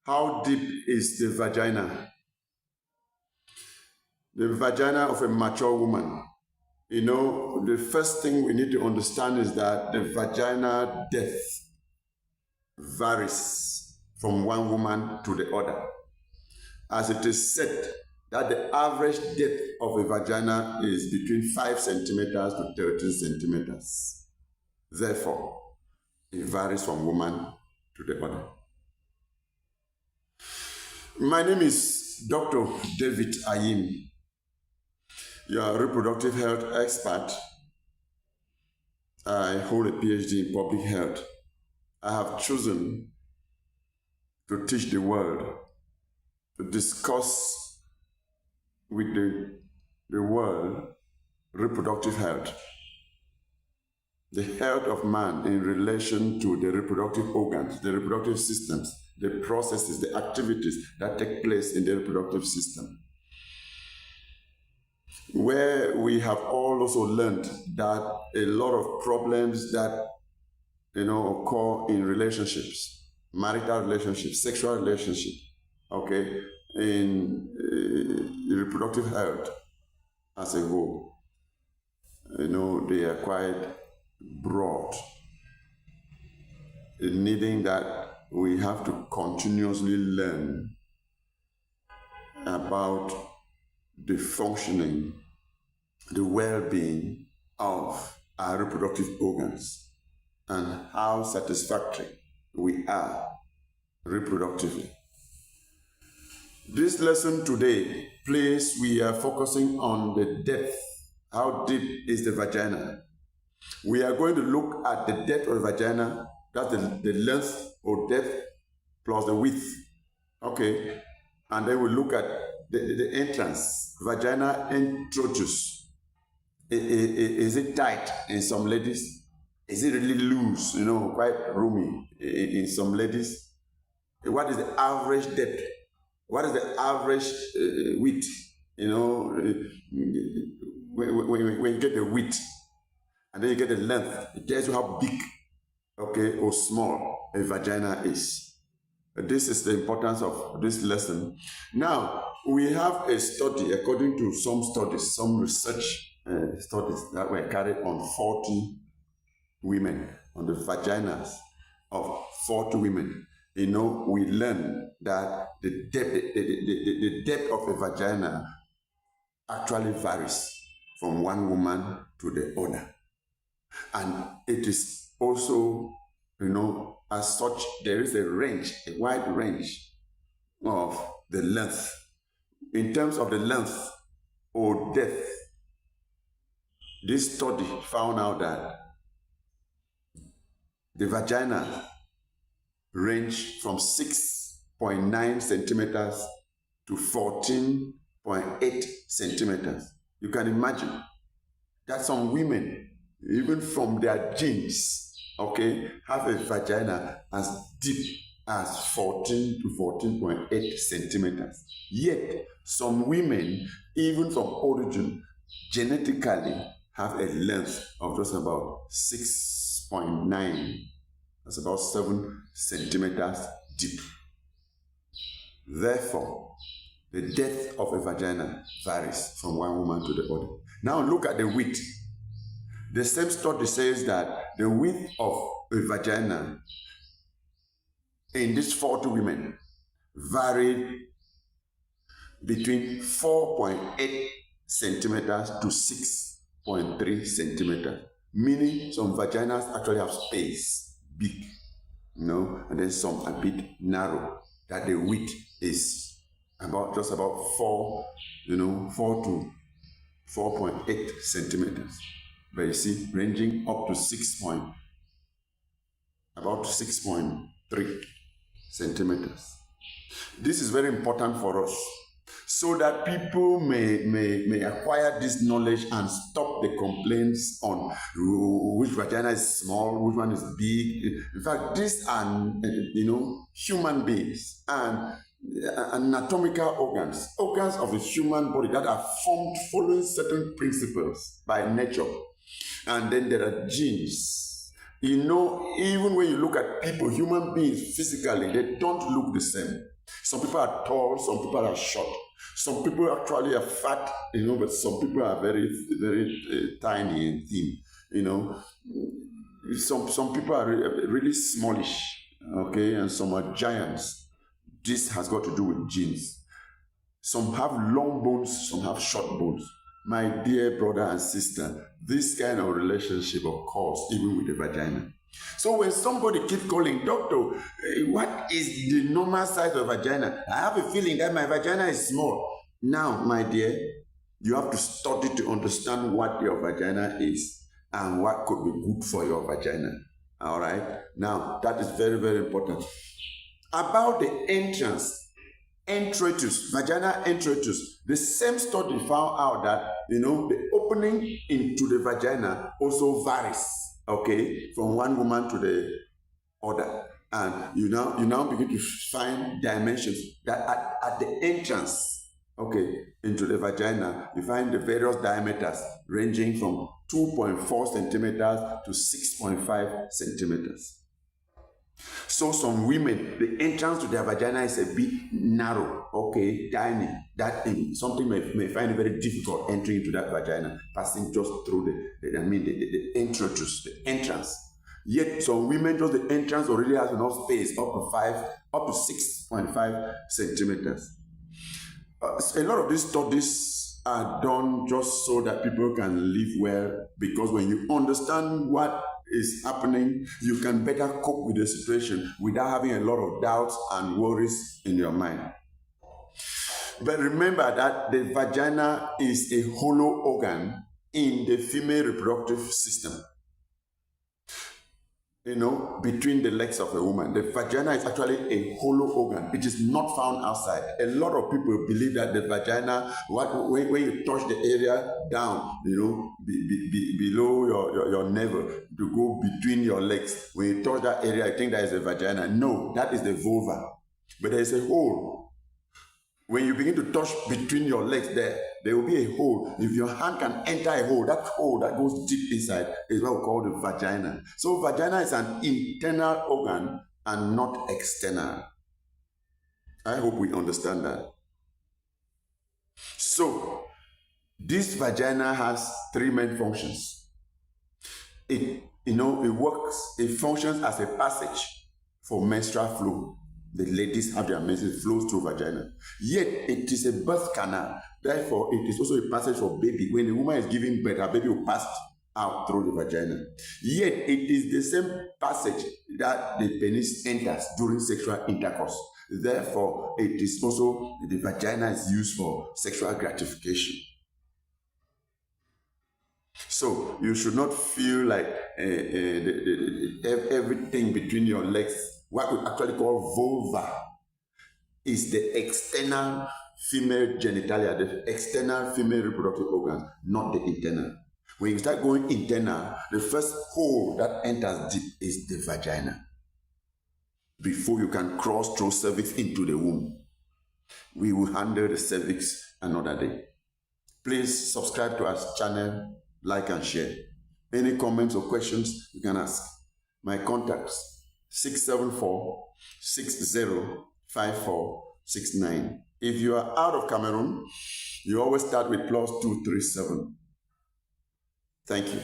How deep is the vagina? The vagina of a mature woman. You know, the first thing we need to understand is that the vagina depth varies from one woman to the other. As it is said that the average depth of a vagina is between 5 centimeters to 13 centimeters. Therefore, it varies from woman to the other. My name is Dr. David Ayem. You are a reproductive health expert. I hold a PhD in public health. I have chosen to teach the world, to discuss with the world reproductive health, the health of man in relation to the reproductive organs, the reproductive systems, the processes, the activities that take place in the reproductive system. Where we have all also learned that a lot of problems that occur in relationships, marital relationships, sexual relationships, okay, in reproductive health as a whole, they are quite broad, needing that we have to continuously learn about the functioning, the well-being of our reproductive organs and how satisfactory we are reproductively. This lesson today, please, we are focusing on the depth. How deep is the vagina? We are going to look at the depth of the vagina, that's the length or depth plus the width. Okay, and then we look at the entrance, vagina introduce. Is it tight in some ladies? Is it really loose, quite roomy in some ladies? What is the average depth? What is the average width? When you get the width and then you get the length, it tells you how big, okay, or small a vagina is. This is the importance of this lesson. Now, we have a study, according to some studies, some research studies that were carried on 40 women, on the vaginas of 40 women. We learn that the depth of a vagina actually varies from one woman to the other. And it is also, as such, there is a range, a wide range of the length. In terms of the length or depth, this study found out that the vagina range from 6.9 centimeters to 14.8 centimeters. You can imagine that some women, even from their genes, okay, have a vagina as deep as 14 to 14.8 centimeters. Yet, some women, even from origin, genetically have a length of just about 6.9. That's about 7 centimeters deep. Therefore, the depth of a vagina varies from one woman to the other. Now look at the width. The same study says that the width of a vagina in these 40 women varied between 4.8 centimeters to 6.3 centimeters, meaning some vaginas actually have space, big, and then some a bit narrow, that the width is just about 4 to 4.8 centimeters. But you see, ranging up to about 6.3 centimeters. This is very important for us, so that people may acquire this knowledge and stop the complaints on which vagina is small, which one is big. In fact, these are human beings and anatomical organs of the human body that are formed following certain principles by nature. And then there are genes You know, even when you look at people, human beings physically, they don't look the same. Some people are tall, some people are short. Some people actually are fat, you know, but some people are very, very tiny and thin, you know. Some people are really smallish, okay, and some are giants. This has got to do with genes. Some have long bones, some have short bones. My dear brother and sister, this kind of relationship occurs even with the vagina. So when somebody keeps calling, doctor, what is the normal size of vagina? I have a feeling that my vagina is small. Now, my dear, you have to study to understand what your vagina is and what could be good for your vagina. All right? Now, that is very, very important. About the entrance, introitus, vagina introitus, the same study found out that, you know, the opening into the vagina also varies, okay, from one woman to the other. And you now begin to find dimensions that at the entrance, okay, into the vagina, you find the various diameters ranging from 2.4 centimeters to 6.5 centimeters. So some women, the entrance to their vagina is a bit narrow, okay, tiny. That something may find it very difficult entering into that vagina, passing just through the introitus, the entrance. Yet some women, just the entrance already has enough space, up to 6.5 centimeters. A lot of these studies are done just so that people can live well, because when you understand what is happening, you can better cope with the situation without having a lot of doubts and worries in your mind. But remember that the vagina is a hollow organ in the female reproductive system. You know, between the legs of a woman. The vagina is actually a hollow organ. It is not found outside. A lot of people believe that the vagina, when you touch the area down, you know, below your navel, to go between your legs, when you touch that area, I think that is a vagina. No, that is the vulva. But there is a hole. When you begin to touch between your legs there will be a hole. If your hand can enter a hole that goes deep inside is what we call the vagina. So vagina is an internal organ and not external. I hope we understand that. So this vagina has three main functions. It functions as a passage for menstrual flow. The ladies have their menses flows through vagina. Yet it is a birth canal. Therefore, it is also a passage for baby. When the woman is giving birth, her baby will pass out through the vagina. Yet it is the same passage that the penis enters during sexual intercourse. Therefore, it is also the vagina is used for sexual gratification. So you should not feel like everything between your legs, what we actually call vulva, is the external female genitalia, the external female reproductive organs, not the internal. When you start going internal, the first hole that enters deep is the vagina. Before you can cross through cervix into the womb. We will handle the cervix another day. Please subscribe to our channel, like and share. Any comments or questions, you can ask. My contacts, 674-605469. If you are out of Cameroon, you always start with +237. Thank you.